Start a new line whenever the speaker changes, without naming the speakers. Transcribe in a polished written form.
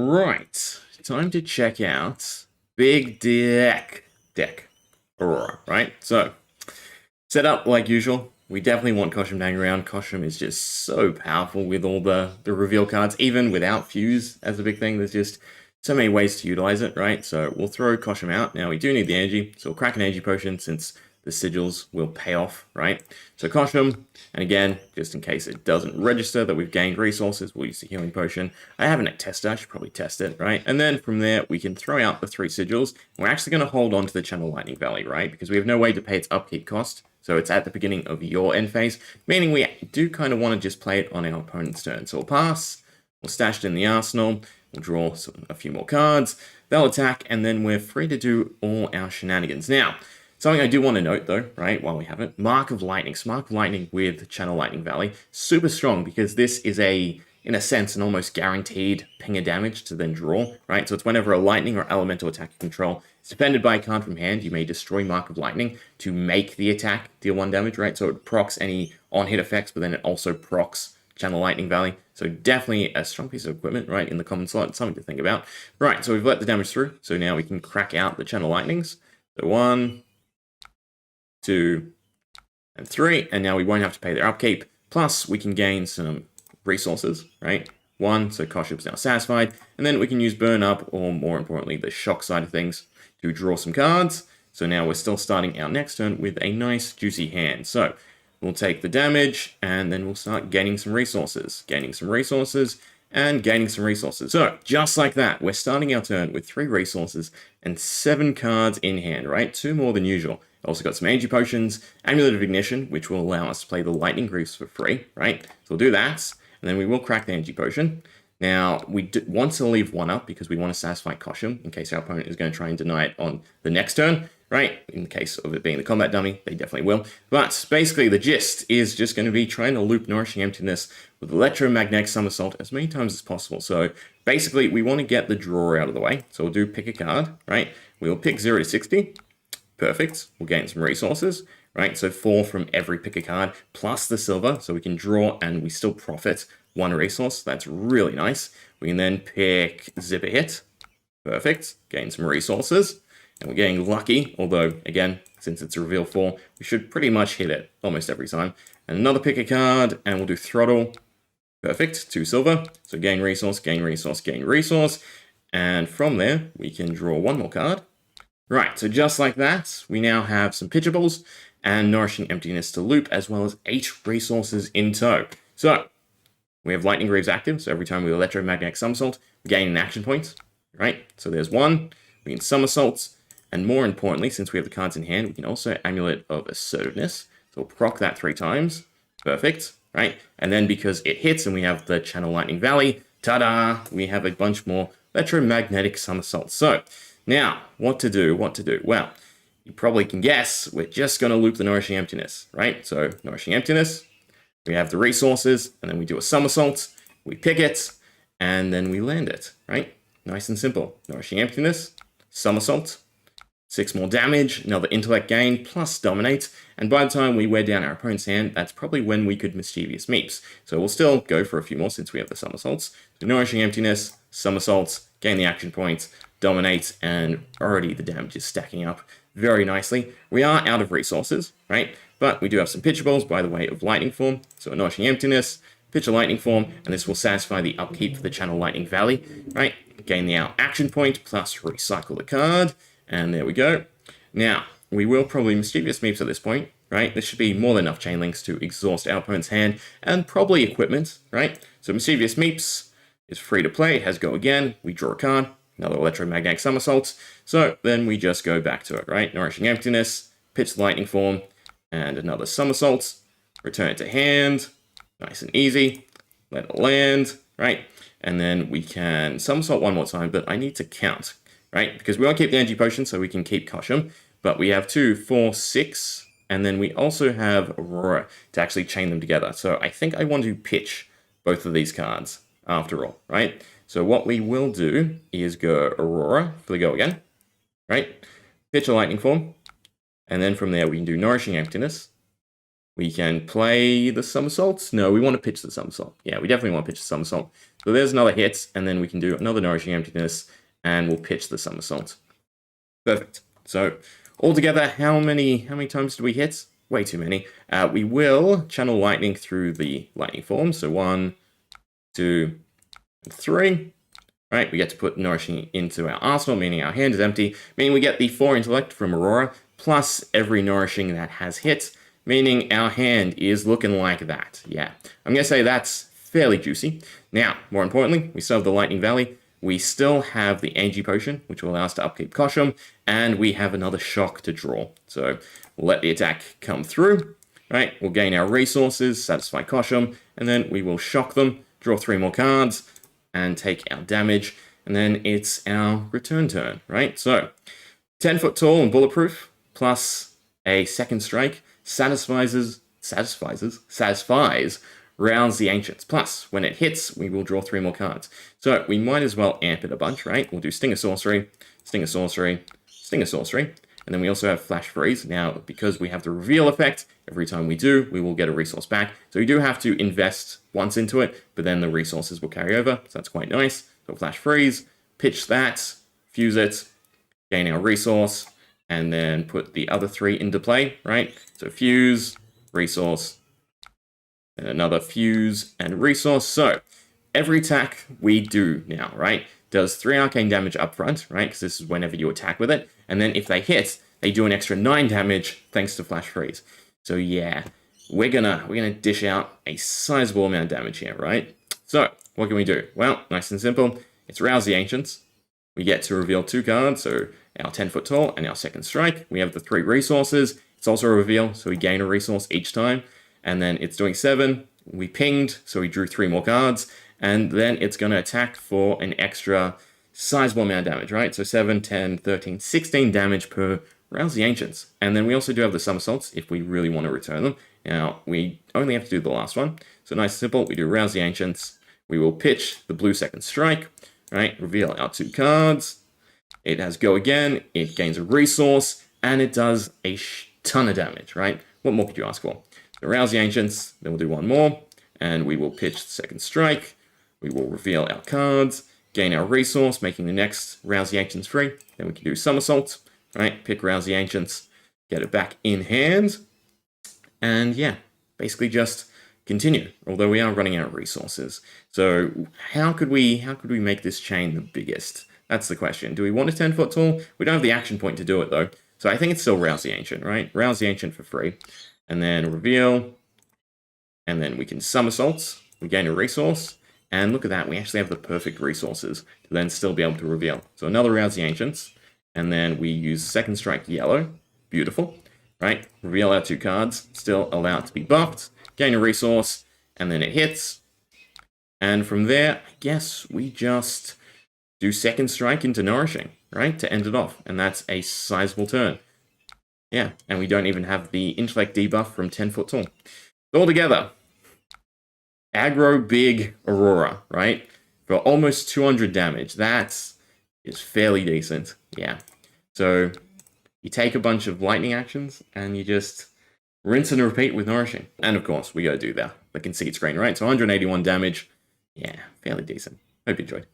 Right, time to check out Big Deck Aurora, right? So, set up like usual. We definitely want Koshum to hang around. Koshum is just so powerful with all the reveal cards, even without Fuse as a big thing. There's just so many ways to utilize it, right? So we'll throw Koshum out. Now we do need the energy, so we'll crack an energy potion since the sigils will pay off, right? So Koshum, and again, just in case it doesn't register that we've gained resources, we'll use the healing potion. I have a tester, I should probably test it, right? And then from there, we can throw out the 3 sigils. We're actually going to hold on to the Channel Lightning Valley, right? Because we have no way to pay its upkeep cost. So it's at the beginning of your end phase, meaning we do kind of want to just play it on our opponent's turn. So we'll pass, we'll stash it in the arsenal, we'll draw a few more cards, they'll attack, and then we're free to do all our shenanigans. Now, something I do want to note though, right, while we have it, Mark of Lightning. So Mark of Lightning with Channel Lightning Valley, super strong because this is in a sense, an almost guaranteed pinger damage to then draw, right? So it's whenever a lightning or elemental attack you control is defended by a card from hand, you may destroy Mark of Lightning to make the attack deal 1 damage, right? So it procs any on-hit effects, but then it also procs Channel Lightning Valley. So definitely a strong piece of equipment, right, in the common slot, something to think about. Right, so we've let the damage through, so now we can crack out the Channel Lightnings. So 1, 2, and 3, and now we won't have to pay their upkeep. Plus, we can gain some resources, right? 1, so Koshum's now satisfied, and then we can use Burn Up, or more importantly, the Shock side of things, to draw some cards. So now we're still starting our next turn with a nice, juicy hand. So we'll take the damage, and then we'll start gaining some resources, and gaining some resources. So, just like that, we're starting our turn with 3 resources and 7 cards in hand, right? 2 more than usual. Also got some energy potions, Amulet of Ignition, which will allow us to play the Lightning Greaves for free, right? So we'll do that, and then we will crack the energy potion. Now, we want to leave 1 up because we want to satisfy Koshum in case our opponent is going to try and deny it on the next turn, right? In the case of it being the combat dummy, they definitely will. But basically, the gist is just going to be trying to loop Nourishing Emptiness with Electromagnetic Somersault as many times as possible. So basically, we want to get the draw out of the way. So we'll do pick a card, right? We'll pick 0 to 60. Perfect. We'll gain some resources, right? So 4 from every pick a card plus the silver, so we can draw and we still profit 1 resource. That's really nice. We can then pick Zip a Hit. Perfect. Gain some resources. And we're getting lucky, although, again, since it's a reveal 4, we should pretty much hit it almost every time. And another pick a card, and we'll do Throttle. Perfect. 2 silver. So gain resource, gain resource, gain resource. And from there, we can draw 1 more card. Right, so just like that, we now have some pitchables and Nourishing Emptiness to loop, as well as 8 resources in tow. So, we have Lightning Greaves active, so every time we Electromagnetic Somersault, we gain an action point, right? So there's 1, we can Somersault, and more importantly, since we have the cards in hand, we can also Amulet of Assertiveness. So we'll proc that 3 times, perfect, right? And then because it hits and we have the Channel Lightning Valley, ta-da, we have a bunch more Electromagnetic Somersaults. So, now, what to do? Well, you probably can guess, we're just going to loop the Nourishing Emptiness, right? So, Nourishing Emptiness, we have the resources, and then we do a somersault, we pick it, and then we land it, right? Nice and simple. Nourishing Emptiness, somersault, 6 more damage, another intellect gain, plus dominate, and by the time we wear down our opponent's hand, that's probably when we could Mischievous Meeps. So we'll still go for a few more since we have the somersaults. So Nourishing Emptiness, somersaults, gain the action points, dominate, and already the damage is stacking up very nicely. We are out of resources, right? But we do have some pitchables by the way of Lightning Form. So a Nourishing Emptiness, pitch a Lightning Form, and this will satisfy the upkeep for the Channel Lightning Valley, right? Gain the out action point, plus recycle the card, and there we go. Now, we will probably Mischievous Meeps at this point, right? This should be more than enough chain links to exhaust our opponent's hand, and probably equipment, right? So Mischievous Meeps is free to play, it has go again, we draw a card, another Electromagnetic Somersaults, so then we just go back to it, right? Nourishing Emptiness, pitch the Lightning Form, and another Somersault, return it to hand, nice and easy, let it land, right? And then we can Somersault 1 more time, but I need to count, right? Because we won't keep the energy potion, so we can keep Koshum, but we have 2, 4, 6, and then we also have Aurora to actually chain them together. So I think I want to pitch both of these cards after all, right? So what we will do is go Aurora for the go again, right? Pitch a Lightning Form, and then from there we can do Nourishing Emptiness, We can play the somersault. No, we want to pitch the somersault. Yeah, we definitely want to pitch the somersault. So there's another hit, and then we can do another Nourishing Emptiness, and we'll pitch the somersault. Perfect. So altogether, how many times do we hit? Way too many. We will channel lightning through the lightning form. So 1, 2, and 3. Right, we get to put nourishing into our arsenal, meaning our hand is empty, meaning we get the 4 intellect from Aurora, plus every nourishing that has hit, meaning our hand is looking like that. Yeah, I'm going to say that's fairly juicy. Now, more importantly, we still have the Lightning Valley, we still have the Angie Potion, which will allow us to upkeep Koshum, and we have another shock to draw. So we'll let the attack come through, right? We'll gain our resources, satisfy Koshum, and then we will shock them, draw 3 more cards, and take our damage, and then it's our return turn, right? So 10 foot tall and bulletproof, plus a second strike, satisfies rounds the ancients. Plus, when it hits, we will draw 3 more cards. So we might as well amp it a bunch, right? We'll do Stinger Sorcery, Stinger Sorcery, Stinger Sorcery, and then we also have Flash Freeze. Now, because we have the reveal effect, every time we do, we will get a resource back. So we do have to invest once into it, but then the resources will carry over, so that's quite nice. So Flash Freeze, pitch that, fuse it, gain our resource, and then put the other 3 into play, right? So fuse, resource, and another fuse and resource. So every attack we do now, right, does 3 arcane damage up front, right, because this is whenever you attack with it, and then if they hit, they do an extra 9 damage thanks to Flash Freeze. So yeah, we're gonna dish out a sizable amount of damage here, right? So what can we do? Well, nice and simple. It's Rouse the Ancients. We get to reveal 2 cards, so our 10 foot tall and our second strike. We have the 3 resources. It's also a reveal, so we gain a resource each time. And then it's doing 7. We pinged, so we drew 3 more cards. And then it's going to attack for an extra sizable amount of damage, right? So 7, 10, 13, 16 damage per Rouse the Ancients. And then we also do have the somersaults if we really want to return them. Now, we only have to do the last one. So nice and simple, we do Rouse the Ancients. We will pitch the blue second strike, right? Reveal our 2 cards. It has go again, it gains a resource, and it does a ton of damage, right? What more could you ask for? So Rouse the Ancients, then we'll do 1 more, and we will pitch the second strike. We will reveal our cards, gain our resource, making the next Rouse the Ancients free. Then we can do Somersault, right? Pick Rouse the Ancients, get it back in hand, and yeah, basically just continue, although we are running out of resources. So how could we make this chain the biggest? That's the question. Do we want a 10 foot tall? We don't have the action point to do it though. So I think it's still Rouse the Ancient, right? Rouse the Ancient for free. And then reveal. And then we can somersault. We gain a resource. And look at that, we actually have the perfect resources to then still be able to reveal. So another Rouse the Ancients. And then we use second strike yellow. Beautiful. Right? Reveal our 2 cards. Still allow it to be buffed. Gain a resource. And then it hits. And from there, I guess we just do second strike into Nourishing, right? To end it off. And that's a sizable turn. Yeah, and we don't even have the intellect debuff from 10 foot tall. So altogether, aggro big Aurora, right? For almost 200 damage. That is fairly decent. Yeah. So you take a bunch of lightning actions and you just rinse and repeat with Nourishing. And of course, we gotta do the conceit screen, right? So 181 damage. Yeah, fairly decent. Hope you enjoyed.